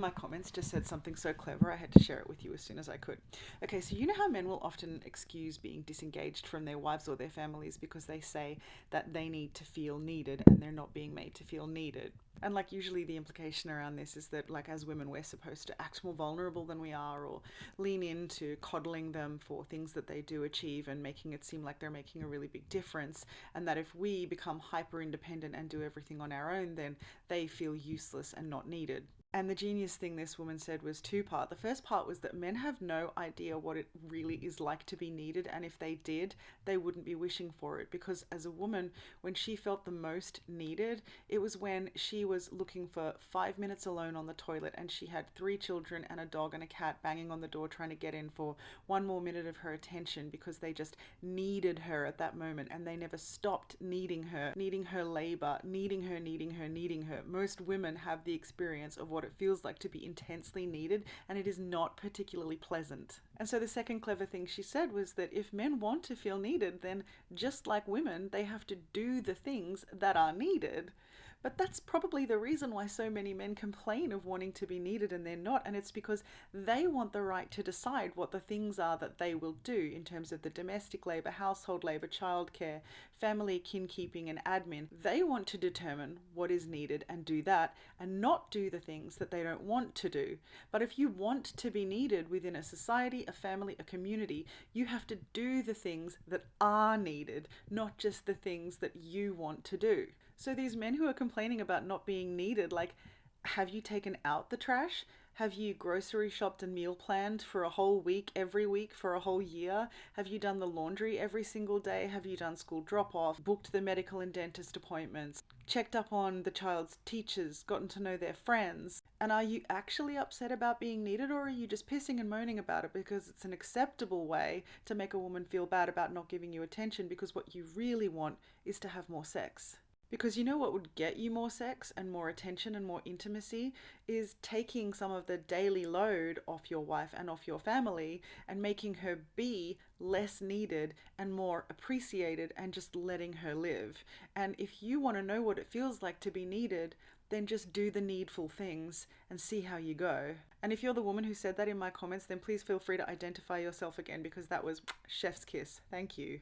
of my comments just said something so clever, I had to share it with you as soon as I could. Okay, so you know how men will often excuse being disengaged from their wives or their families because they say that they need to feel needed and they're not being made to feel needed. And like usually the implication around this is that like as women we're supposed to act more vulnerable than we are, or lean into coddling them for things that they do achieve and making it seem like they're making a really big difference, and that if we become hyper independent and do everything on our own, then they feel useless and not needed. And the genius thing this woman said was two-part. The first part was that men have no idea what it really is like to be needed, and if they did, they wouldn't be wishing for it. Because as a woman, when she felt the most needed, it was when she was looking for 5 minutes alone on the toilet and she had three children and a dog and a cat banging on the door trying to get in for one more minute of her attention because they just needed her at that moment, and they never stopped needing her labor, needing her, needing her, needing her. Most women have the experience of what it feels like to be intensely needed, and it is not particularly pleasant. And so the second clever thing she said was that if men want to feel needed, then just like women, they have to do the things that are needed. But that's probably the reason why so many men complain of wanting to be needed and they're not. And it's because they want the right to decide what the things are that they will do in terms of the domestic labour, household labour, childcare, family, kin keeping, and admin. They want to determine what is needed and do that, and not do the things that they don't want to do. But if you want to be needed within a society, a family, a community, you have to do the things that are needed, not just the things that you want to do. So these men who are complaining about not being needed, like, have you taken out the trash? Have you grocery shopped and meal planned for a whole week, every week for a whole year? Have you done the laundry every single day? Have you done school drop off, booked the medical and dentist appointments, checked up on the child's teachers, gotten to know their friends? And are you actually upset about being needed, or are you just pissing and moaning about it because it's an acceptable way to make a woman feel bad about not giving you attention, because what you really want is to have more sex? Because you know what would get you more sex and more attention and more intimacy is taking some of the daily load off your wife and off your family and making her be less needed and more appreciated, and just letting her live. And if you want to know what it feels like to be needed, then just do the needful things and see how you go. And if you're the woman who said that in my comments, then please feel free to identify yourself again, because that was chef's kiss. Thank you.